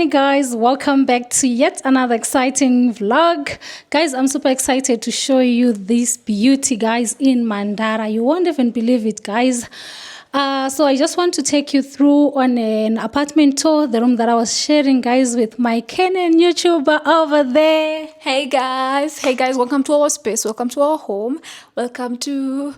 morning, guys. Welcome back to yet another exciting vlog. Guys, I'm super excited to show you this beauty, guys, in Mandara. You won't even believe it, guys. So I just want to take you through on an apartment tour, the room that I was sharing, guys, with my Kenyan YouTuber over there. Hey guys, welcome to our space, welcome to our home, welcome to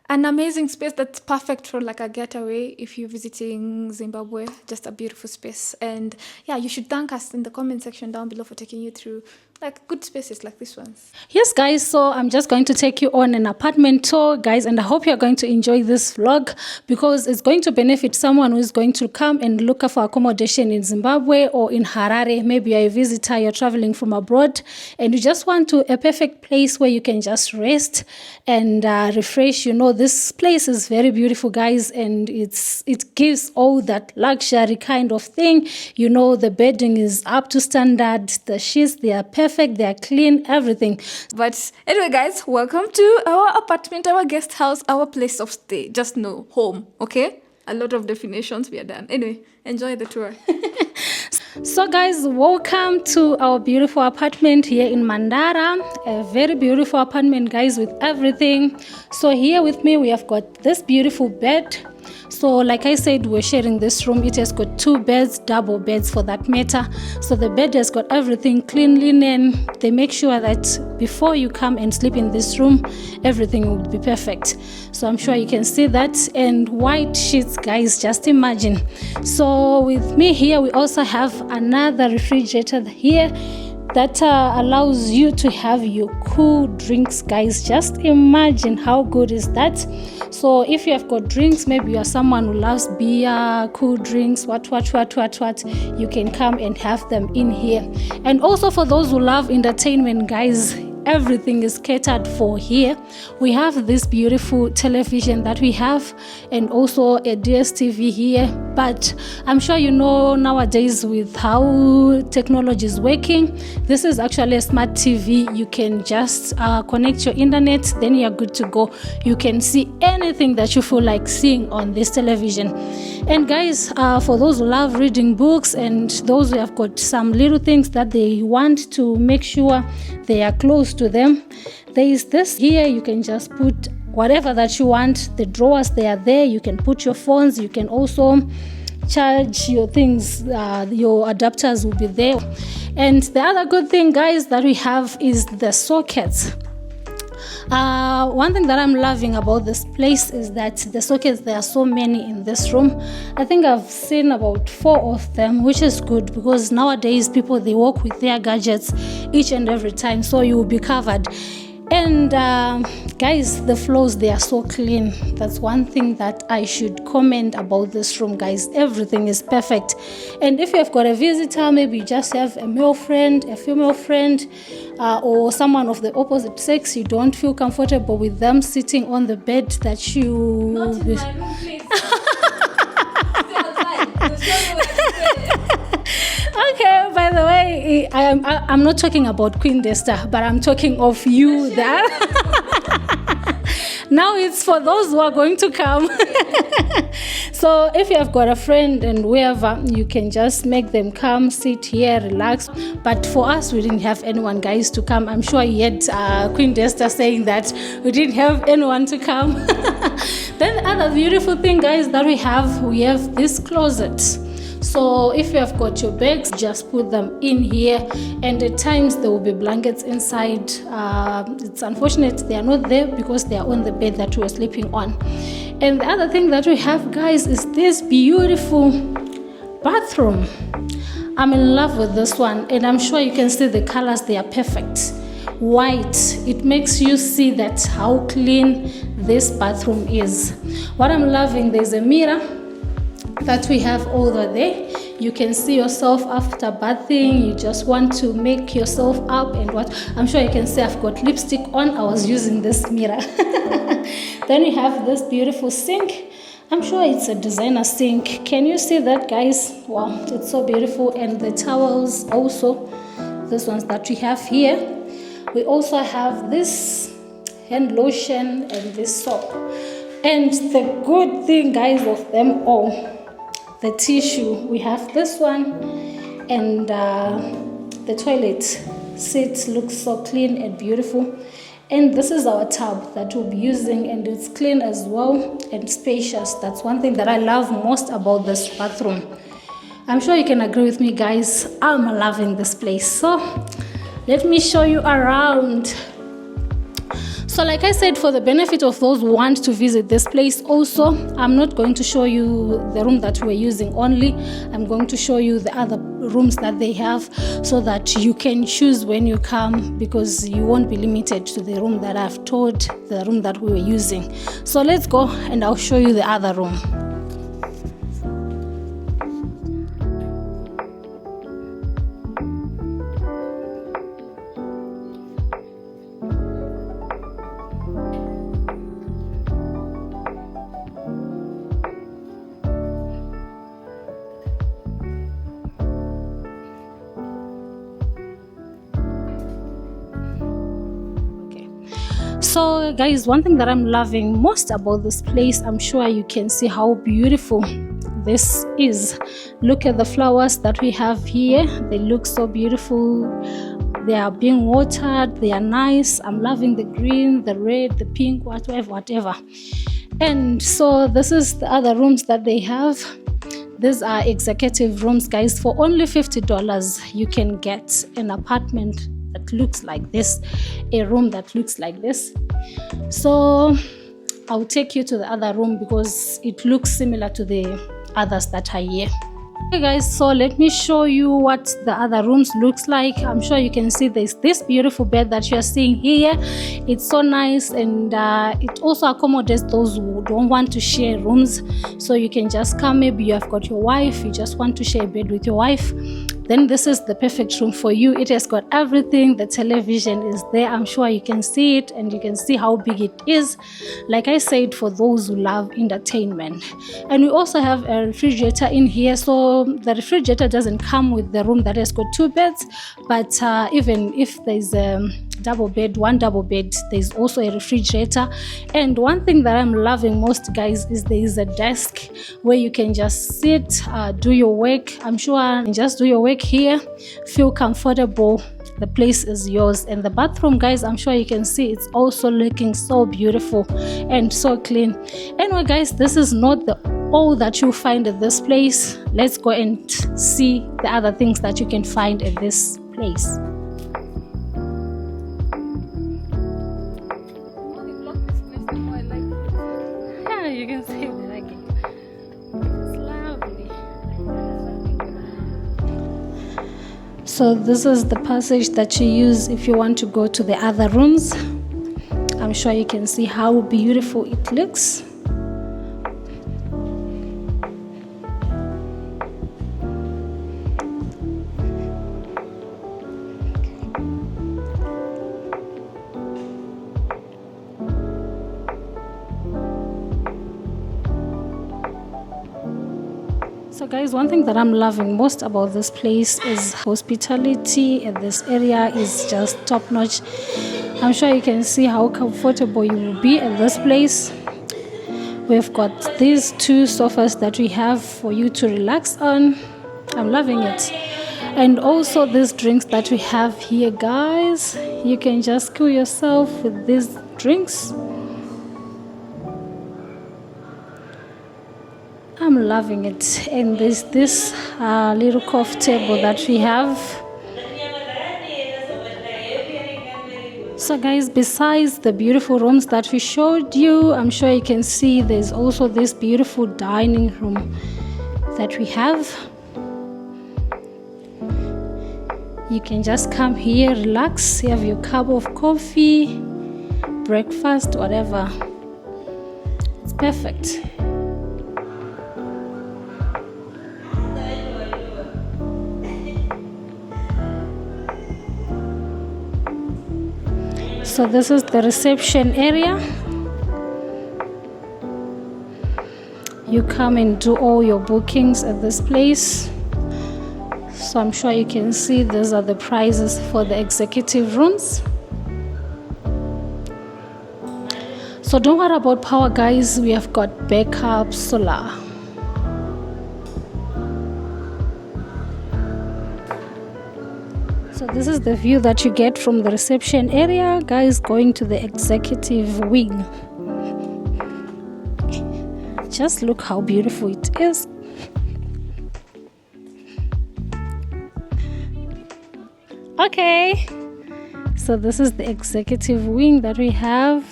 an amazing space that's perfect for like a getaway if you're visiting Zimbabwe. Just a beautiful space. And yeah, you should thank us in the comment section down below for taking you through like good spaces like this ones. Yes, guys, so I'm just going to take you on an apartment tour, guys, and I hope you're going to enjoy this vlog because it's going to benefit someone who is going to come and look for accommodation in Zimbabwe or in Harare. Maybe you're a visitor, you're traveling from abroad, and you just want to a perfect place where you can just rest and refresh. You know, this place is very beautiful, guys, and it gives all that luxury kind of thing. You know, the bedding is up to standard, the sheets, they are perfect, they are clean, everything. But anyway, guys, welcome to our apartment, our guest house, our place of stay. Just know, home, okay? A lot of definitions we are done. Anyway, enjoy the tour. So guys, welcome to our beautiful apartment here in Mandara. A very beautiful apartment, guys, with everything. So here with me we have got this beautiful bed. So like I said, we're sharing this room. It has got 2 beds, double beds for that matter. So the bed has got everything, clean linen. They make sure that before you come and sleep in this room, everything will be perfect. So I'm sure you can see that. And white sheets, guys, just imagine. So with me here, we also have another refrigerator here that allows you to have your cool drinks, guys. Just imagine how good is that. So if you have got drinks, maybe you are someone who loves beer, cool drinks, what, you can come and have them in here. And also for those who love entertainment, guys, everything is catered for here. We have this beautiful television that we have and also a DSTV here. But I'm sure you know nowadays with how technology is working, this is actually a smart TV. You can just connect your internet, then you're good to go. You can see anything that you feel like seeing on this television. And guys, for those who love reading books and those who have got some little things that they want to make sure they are close to them, there is this here. You can just put whatever that you want. The drawers, they are there. You can put your phones. You can also charge your things. Your adapters will be there. And the other good thing, guys, that we have is the sockets. One thing that I'm loving about this place is that the sockets, there are so many in this room. I think I've seen about 4 of them, which is good because nowadays people, they walk with their gadgets each and every time, so you will be covered. And guys, the floors, they are so clean. That's one thing that I should comment about this room, guys. Everything is perfect. And if you have got a visitor, maybe you just have a male friend, a female friend, or someone of the opposite sex, you don't feel comfortable with them sitting on the bed that you... Not in my room, please. Okay, by the way, I'm not talking about Queen Desta, but I'm talking of you there. Now it's for those who are going to come. So if you have got a friend and wherever, you can just make them come, sit here, relax. But for us, we didn't have anyone, guys, to come. I'm sure you had Queen Desta saying that we didn't have anyone to come. Then the other beautiful thing, guys, that we have this closet. So if you have got your bags, just put them in here, and at times there will be blankets inside. It's unfortunate they are not there because they are on the bed that we are sleeping on. And the other thing that we have, guys, is this beautiful bathroom. I'm in love with this one, and I'm sure you can see the colors, they are perfect. White, it makes you see that how clean this bathroom is. What I'm loving, there's a mirror that we have over there. You can see yourself after bathing. You just want to make yourself up and what. I'm sure you can see I've got lipstick on. I was using this mirror. Then we have this beautiful sink. I'm sure it's a designer sink. Can you see that, guys? Wow, it's so beautiful. And the towels also, these ones that we have here. We also have this hand lotion and this soap. And the good thing, guys, of them all, the tissue, we have this one and the toilet seat looks so clean and beautiful. And this is our tub that we'll be using, and it's clean as well and spacious. That's one thing that I love most about this bathroom. I'm sure you can agree with me, guys. I'm loving this place. So let me show you around. So like I said, for the benefit of those who want to visit this place also, I'm not going to show you the room that we're using only. I'm going to show you the other rooms that they have, so that you can choose when you come, because you won't be limited to the room that I've told, the room that we were using. So let's go and I'll show you the other room. So guys, one thing that I'm loving most about this place, I'm sure you can see how beautiful this is. Look at the flowers that we have here. They look so beautiful. They are being watered. They are nice. I'm loving the green, the red, the pink, whatever. And so this is the other rooms that they have. These are executive rooms, guys. For only $50 you can get an apartment that looks like this, a room that looks like this. So I'll take you to the other room because it looks similar to the others that are here. Okay guys, so let me show you what the other rooms looks like. I'm sure you can see there's this beautiful bed that you're seeing here. It's so nice, and it also accommodates those who don't want to share rooms. So you can just come, maybe you have got your wife, you just want to share a bed with your wife, then this is the perfect room for you. It has got everything. The television is there. I'm sure you can see it, and you can see how big it is. Like I said, for those who love entertainment. And we also have a refrigerator in here. So the refrigerator doesn't come with the room that has got two beds, but even if there's a double bed, one double bed, there's also a refrigerator. And one thing that I'm loving most, guys, is there is a desk where you can just sit, do your work. I'm sure you can just do your work here, feel comfortable. The place is yours. And the bathroom, guys, I'm sure you can see it's also looking so beautiful and so clean. Anyway, guys, this is not all that you'll find at this place. Let's go and see the other things that you can find at this place. Yeah, you can see it. Like it. It's lovely. So this is the passage that you use if you want to go to the other rooms. I'm sure you can see how beautiful it looks. So guys, one thing that I'm loving most about this place is hospitality, and this area is just top notch. I'm sure you can see how comfortable you will be at this place. We've got these two sofas that we have for you to relax on. I'm loving it. And also these drinks that we have here, guys. You can just cool yourself with these drinks. I'm loving it. And there's this little coffee table that we have. So guys, besides the beautiful rooms that we showed you, I'm sure you can see there's also this beautiful dining room that we have. You can just come here, relax, have your cup of coffee, breakfast, whatever. It's perfect. So this is the reception area. You come and do all your bookings at this place. So I'm sure you can see these are the prices for the executive rooms. So don't worry about power, guys. We have got backup solar. this is the view that you get from the reception area, guys, going to the executive wing. Just look how beautiful it is. Okay, so this is the executive wing that we have.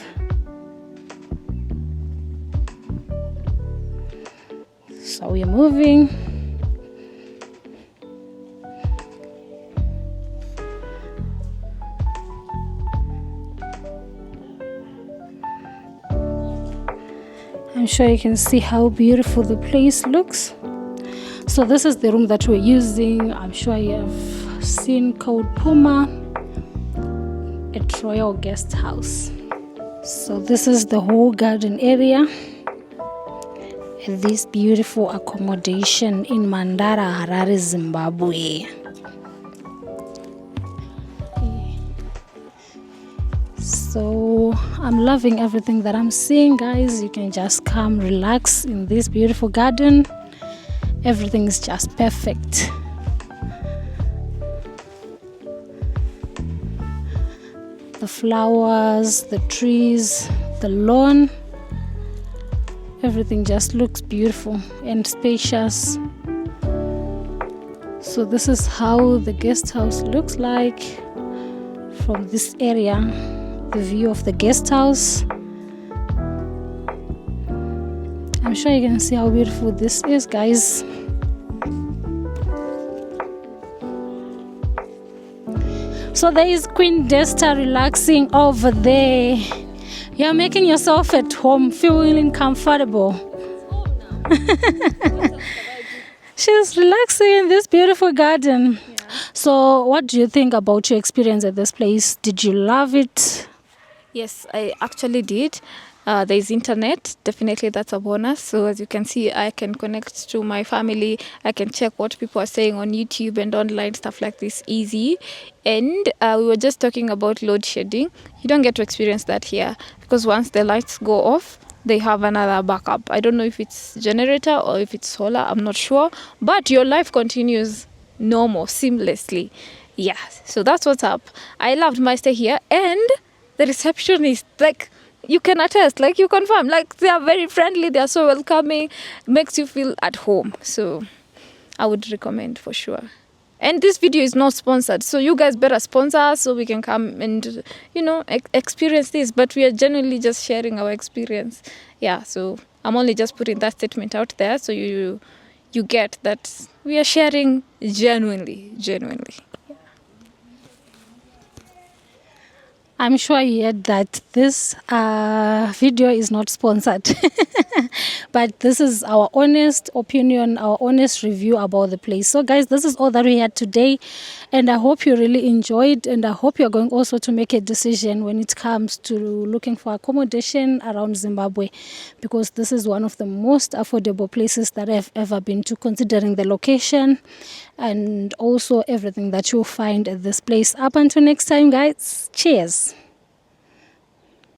So we are moving. I'm sure you can see how beautiful the place looks. So this is the room that we're using. I'm sure you have seen called Puma, a royal guest house. So this is the whole garden area. This beautiful accommodation in Mandara, Harare, Zimbabwe. So I'm loving everything that I'm seeing, guys. You can just come relax in this beautiful garden. Everything is just perfect. The flowers, the trees, the lawn, everything just looks beautiful and spacious. So this is how the guest house looks like from this area. The view of the guest house. I'm sure you can see how beautiful this is, guys. So there is Queen Desta relaxing over there. You're making yourself at home, feeling comfortable. She's relaxing in this beautiful garden. Yeah. So what do you think about your experience at this place? Did you love it? Yes, I actually did. There is internet, definitely that's a bonus. So as you can see, I can connect to my family. I can check what people are saying on YouTube and online, stuff like this, easy. And we were just talking about load shedding. You don't get to experience that here because once the lights go off, they have another backup. I don't know if it's generator or if it's solar, I'm not sure. But your life continues normal, seamlessly. Yeah, so that's what's up. I loved my stay here, and the receptionist, like, you can attest, like, you confirm, like, they are very friendly, they are so welcoming, makes you feel at home. So I would recommend for sure. And this video is not sponsored, so you guys better sponsor us so we can come and, you know, experience this. But we are genuinely just sharing our experience. Yeah, so I'm only just putting that statement out there so you get that we are sharing genuinely. I'm sure you heard that this video is not sponsored, but this is our honest opinion, our honest review about the place. So guys, this is all that we had today, and I hope you really enjoyed, and I hope you're going also to make a decision when it comes to looking for accommodation around Zimbabwe, because this is one of the most affordable places that I've ever been to, considering the location and also everything that you'll find at this place. Up until next time, guys, cheers.